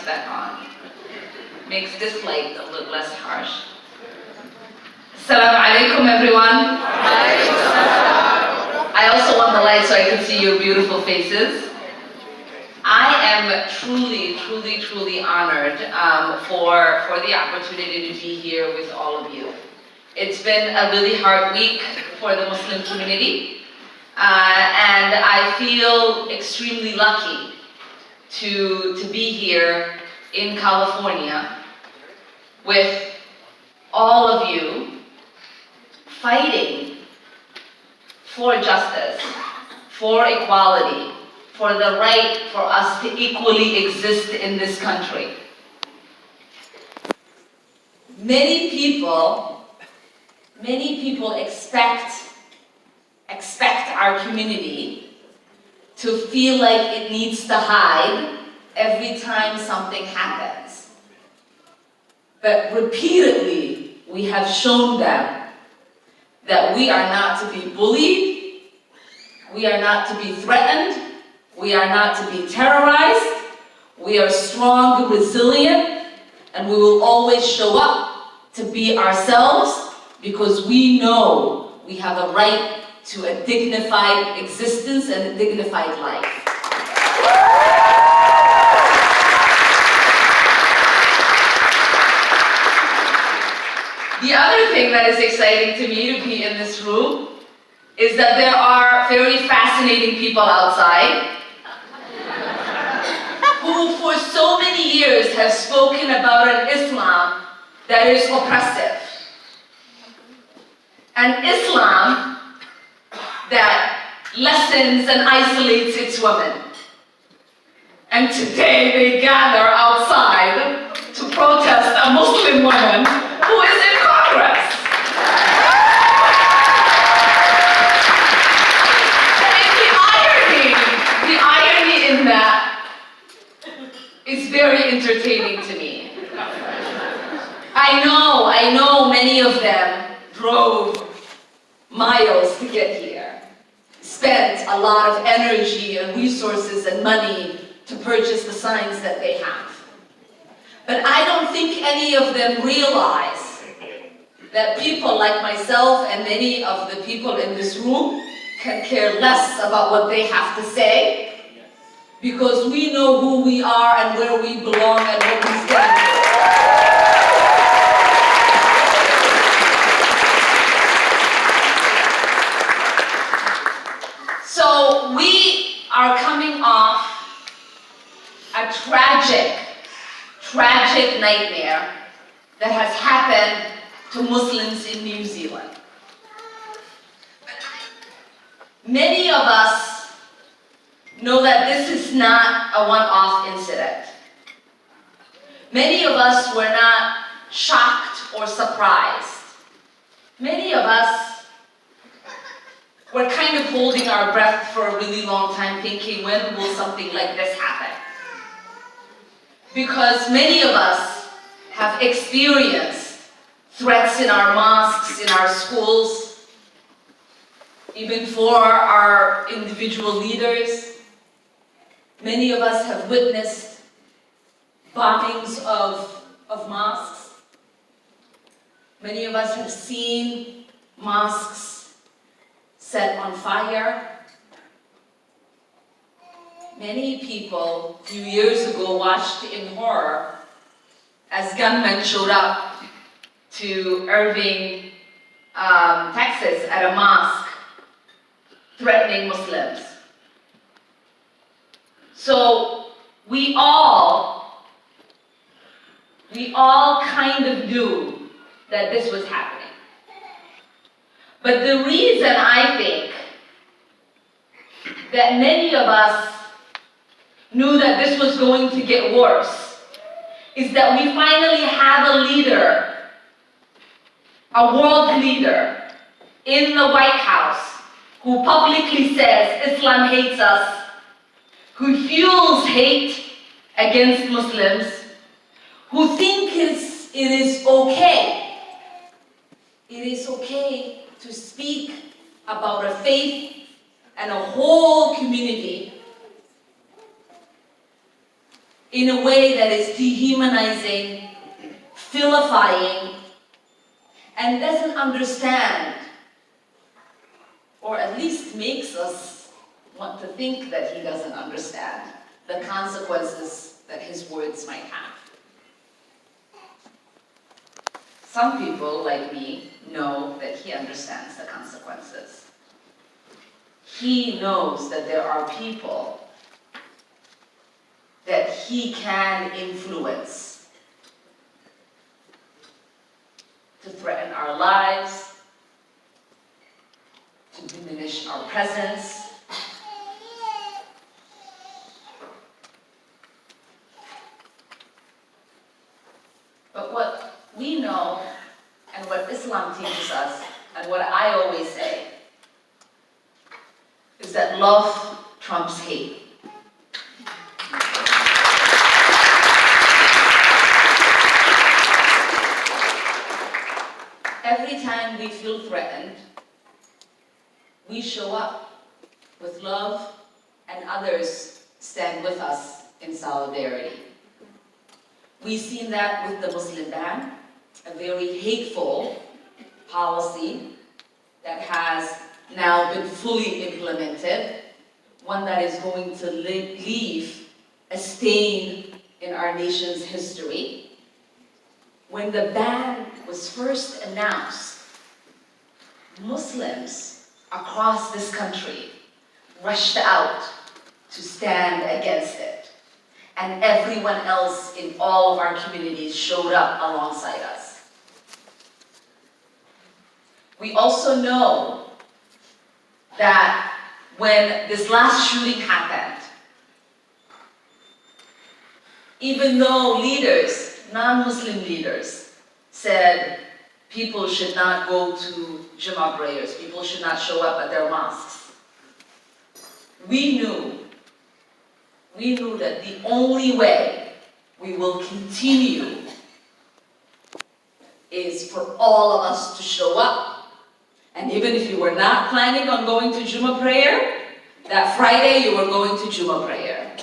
that on. Makes this light a little less harsh. Assalamu alaikum, everyone. I also want the light so I can see your beautiful faces. I am truly honored for the opportunity to be here with all of you. It's been a really hard week for the Muslim community, and I feel extremely lucky to be here in California with all of you fighting for justice, for equality, for the right for us to equally exist in this country. Many people expect our community to feel like it needs to hide every time something happens. But repeatedly, we have shown them that we are not to be bullied, we are not to be threatened, we are not to be terrorized, we are strong, resilient, and we will always show up to be ourselves because we know we have a right to a dignified existence and a dignified life. The other thing that is exciting to me to be in this room is that there are very fascinating people outside who for so many years have spoken about an Islam that is oppressive. An Islam that lessens and isolates its women. And today they gather outside to protest a Muslim woman who is in Congress. And the irony in that is very entertaining to me. I know many of them drove miles to get here, spent a lot of energy and resources and money to purchase the signs that they have. But I don't think any of them realize that people like myself and many of the people in this room can care less about what they have to say, because we know who we are and where we belong and what we stand for. So we are coming off a tragic nightmare that has happened to Muslims in New Zealand. Many of us know that this is not a one-off incident. Many of us were not shocked or surprised. Many of us were kind of holding our breath for a really long time, thinking, when will something like this happen? Because many of us have experienced threats in our mosques, in our schools, even for our individual leaders. Many of us have witnessed bombings of mosques. Many of us have seen mosques set on fire. Many people a few years ago watched in horror as gunmen showed up to Irving, Texas at a mosque threatening Muslims. So we all kind of knew that this was happening. But the reason I think that many of us knew that this was going to get worse is that we finally have a leader, a world leader in the White House who publicly says Islam hates us, who fuels hate against Muslims, who think it is okay. It is okay to speak about a faith and a whole community in a way that is dehumanizing, vilifying, and doesn't understand, or at least makes us want to think that he doesn't understand the consequences that his words might have. Some people, like me, know that he understands the consequences. He knows that there are people that he can influence to threaten our lives, to diminish our presence, but what we know and what Islam teaches us, and what I always say, is that love trumps hate. Every time we feel threatened, we show up with love, and others stand with us in solidarity. We've seen that with the Muslim ban, a very hateful policy that has now been fully implemented, one that is going to leave a stain in our nation's history. When the ban was first announced, Muslims across this country rushed out to stand against it. And everyone else in all of our communities showed up alongside us. We also know that when this last shooting happened, even though leaders, non-Muslim leaders, said people should not go to Jummah prayers, people should not show up at their mosques, we knew that the only way we will continue is for all of us to show up. And even if you were not planning on going to Jummah prayer, that Friday you were going to Jummah prayer.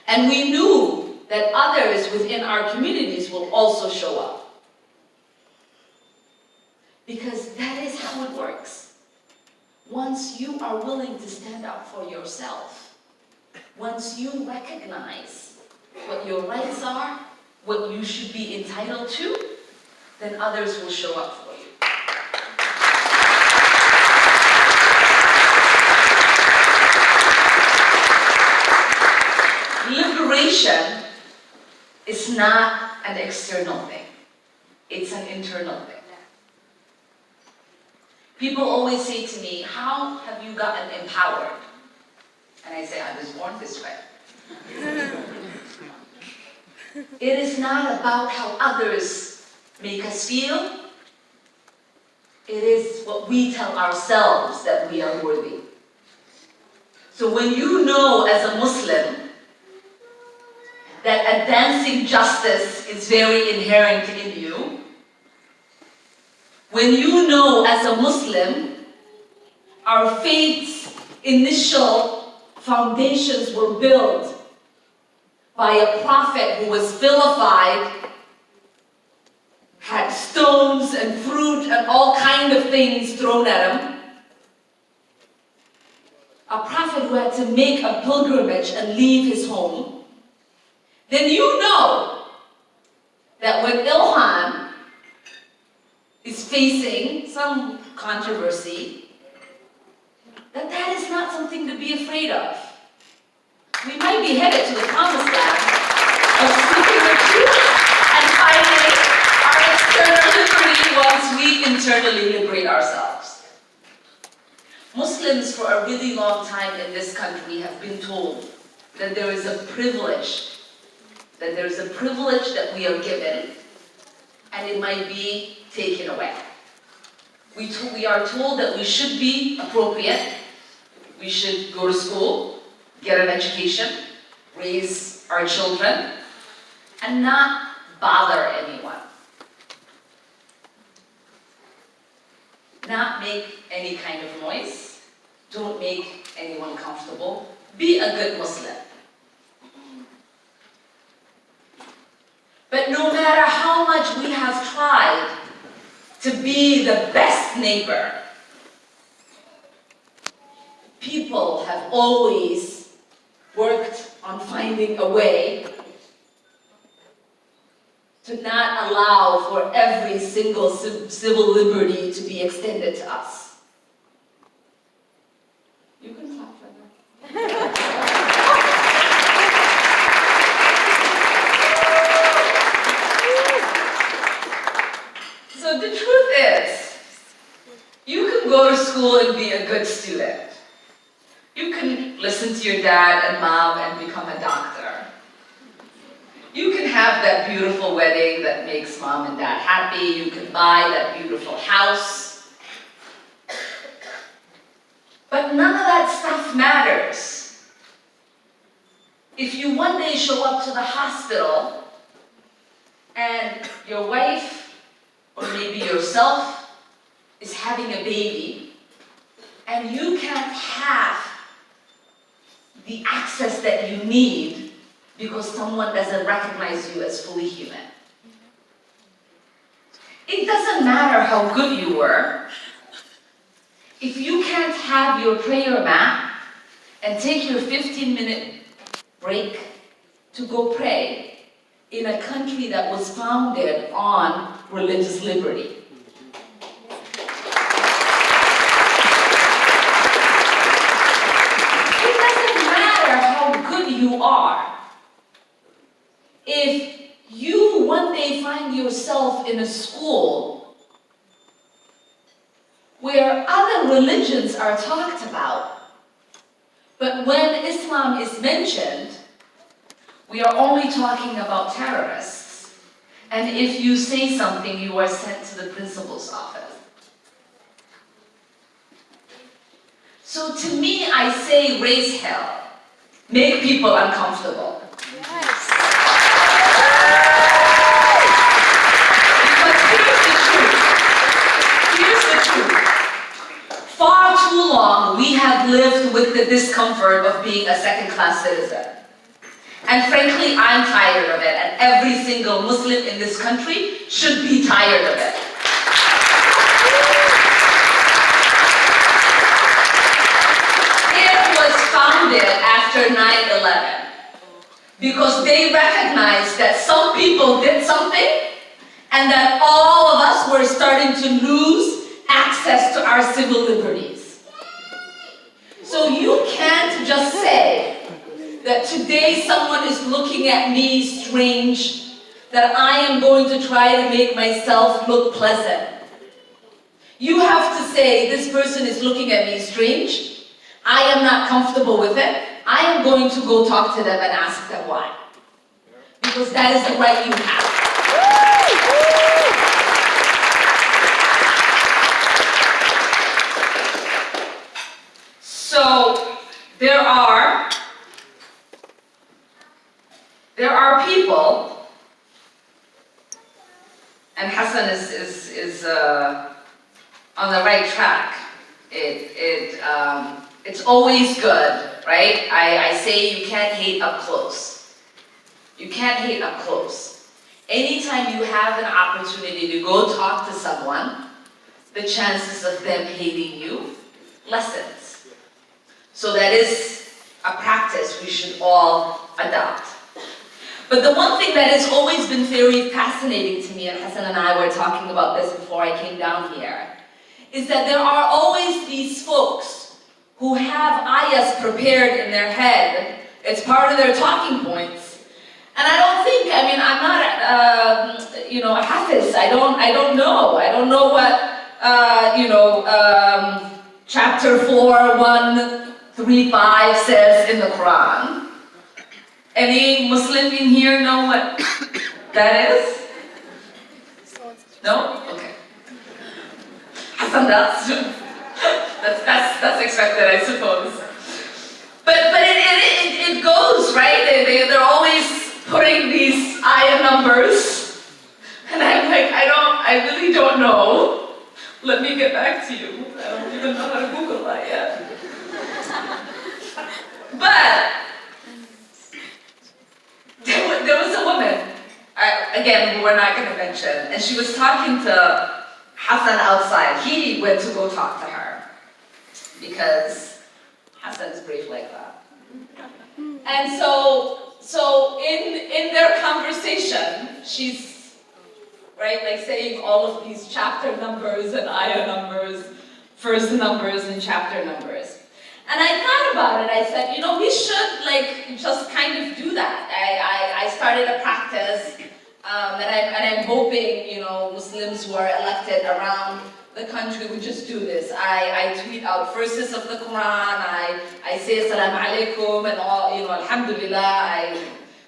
And we knew that others within our communities will also show up. Because that is how it works. Once you are willing to stand up for yourself, once you recognize what your rights are, what you should be entitled to, then others will show up for you. Liberation is not an external thing. It's an internal thing. People always say to me, how have you gotten empowered? And I say, I was born this way. It is not about how others make us feel. It is what we tell ourselves that we are worthy. So when you know as a Muslim that advancing justice is very inherent in you, when you know as a Muslim our faith's initial foundations were built by a prophet who was vilified, had stones and fruit and all kinds of things thrown at him, a prophet who had to make a pilgrimage and leave his home, then you know that when Ilhan is facing some controversy, that is not something to be afraid of. We might be headed to the promised land of speaking the truth and finding our external liberty once we internally liberate ourselves. Muslims for a really long time in this country have been told that there is a privilege, that we are given, and it might be taken away. We are told that we should be appropriate, we should go to school, get an education, raise our children, and not bother anyone. Not make any kind of noise. Don't make anyone comfortable. Be a good Muslim. But no matter how much we have tried to be the best neighbor, people have always worked on finding a way to not allow for every single civil liberty to be extended to us. You can clap for that. So the truth is, you can go to school and be a good student. You can listen to your dad and mom and become a doctor. You can have that beautiful wedding that makes mom and dad happy. You can buy that beautiful house. But none of that stuff matters if you one day show up to the hospital and your wife, or maybe yourself, is having a baby, and you can't have the access that you need because someone doesn't recognize you as fully human. It doesn't matter how good you were. If you can't have your prayer mat and take your 15-minute break to go pray in a country that was founded on religious liberty. It doesn't matter how good you are. If you one day find yourself in a school where other religions are talked about, but when Islam is mentioned, we are only talking about terrorists. And if you say something, you are sent to the principal's office. So to me, I say raise hell. Make people uncomfortable. Yes. Because here's the truth. Far too long, we have lived with the discomfort of being a second-class citizen. And frankly, I'm tired of it, and every single Muslim in this country should be tired of it. It was founded after 9/11 because they recognized that some people did something and that all of us were starting to lose access to our civil liberties. So you can't just say that today someone is looking at me strange, that I am going to try to make myself look pleasant. You have to say, this person is looking at me strange, I am not comfortable with it, I am going to go talk to them and ask them why. Because that is the right you have. So, there are people, and Hassan is on the right track. It's always good, right? I say you can't hate up close. You can't hate up close. Anytime you have an opportunity to go talk to someone, the chances of them hating you lessens. So that is a practice we should all adopt. But the one thing that has always been very fascinating to me, and Hassan and I were talking about this before I came down here, is that there are always these folks who have ayahs prepared in their head. It's part of their talking points. And I don't think, I'm not, a hafiz. I don't know. I don't know what, chapter 4:135 says in the Quran. Any Muslim in here know what that is? No? Okay. Hassan does. That's expected, I suppose. But it goes, right? They're always putting these ayah numbers. And I'm like, I really don't know. Let me get back to you. I don't even know how to Google that yet. But there was a woman, I again, we're not going to mention. And she was talking to Hassan outside. He went to go talk to her because Hassan is brave like that. And so in their conversation, she's right, like saying all of these chapter numbers and ayah numbers, verse numbers and chapter numbers. And I thought about it. I said, you know, we should like just kind of do that. I started a practice, and I'm hoping, you know, Muslims who are elected around the country would just do this. I tweet out verses of the Quran. I say Assalamu alaikum and all, you know, Alhamdulillah. I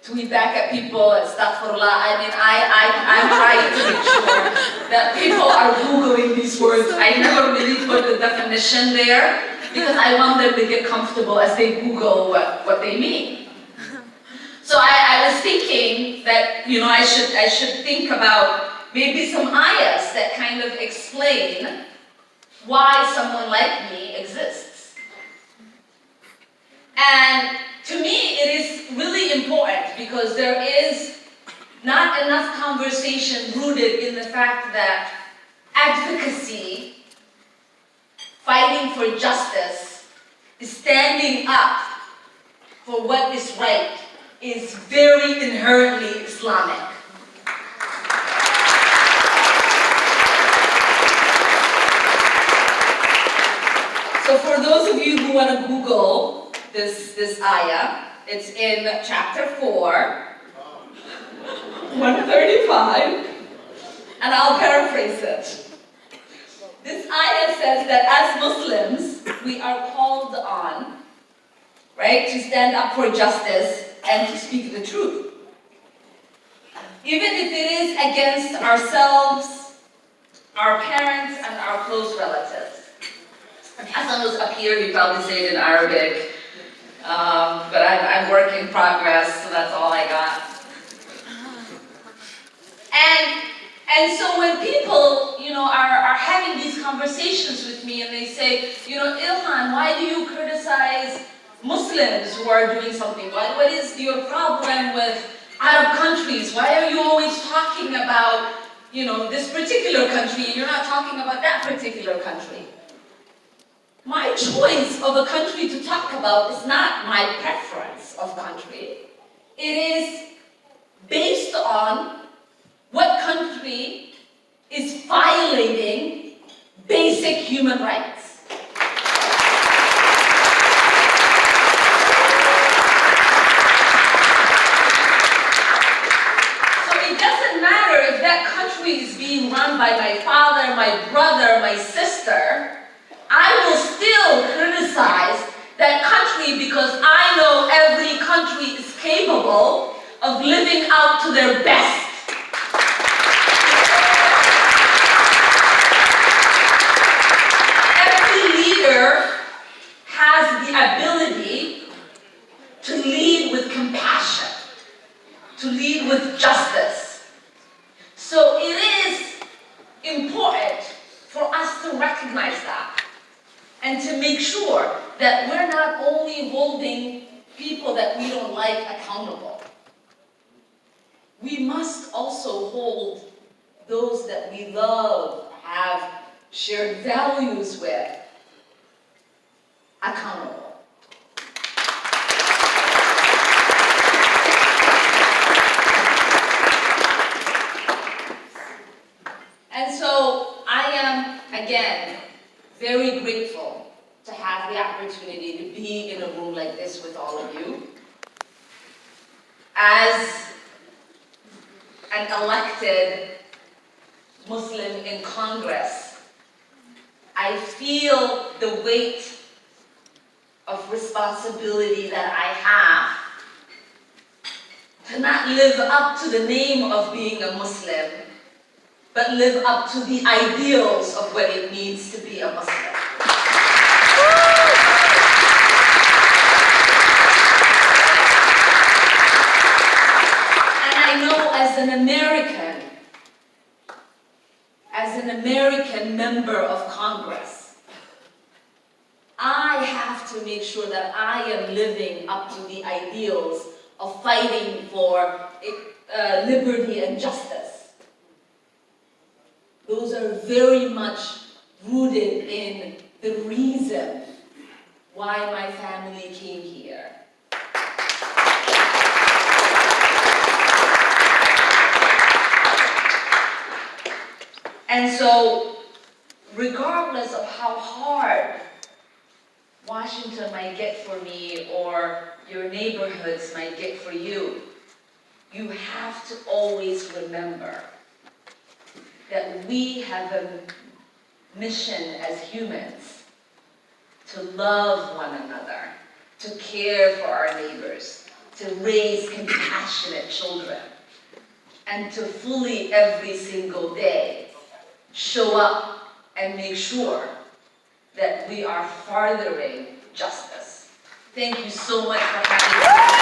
tweet back at people, astaghfirullah. I mean, I'm trying to make sure that people are Googling these words. I never really put the definition there, because I want them to get comfortable as they Google what they mean. So I was thinking that, you know, I should think about maybe some ayahs that kind of explain why someone like me exists. And to me, it is really important because there is not enough conversation rooted in the fact that advocacy, fighting for justice, standing up for what is right, is very inherently Islamic. So for those of you who want to Google this ayah, it's in chapter 4, 135, and I'll paraphrase it. This ayah says that as Muslims, we are called on, right, to stand up for justice and to speak the truth. Even if it is against ourselves, our parents, and our close relatives. If Hassan was up here, he'd probably say it in Arabic, but I'm work in progress, so that's all I got. And so when people, you know, are having these conversations with me and they say, you know, Ilhan, why do you criticize Muslims who are doing something? What is your problem with Arab countries? Why are you always talking about, you know, this particular country and you're not talking about that particular country? My choice of a country to talk about is not my preference of country. It is based on what country is violating basic human rights. So it doesn't matter if that country is being run by my father, my brother, my sister. I will still criticize that country because I know every country is capable of living out to their best. Has the ability to lead with compassion, to lead with justice. So it is important for us to recognize that and to make sure that we're not only holding people that we don't like accountable. We must also hold those that we love, have shared values with, accountable. And so I am, again, very grateful to have the opportunity to be in a room like this with all of you. As an elected Muslim in Congress, I feel the weight of responsibility that I have to not live up to the name of being a Muslim, but live up to the ideals of what it means to be a Muslim. And I know as an American member of Congress, I have to make sure that I am living up to the ideals of fighting for liberty and justice. Those are very much rooted in the reason why my family came here. And so, regardless of how hard Washington might get for me or your neighborhoods might get for you, you have to always remember that we have a mission as humans to love one another, to care for our neighbors, to raise compassionate children, and to fully every single day show up and make sure that we are furthering justice. Thank you so much for having me.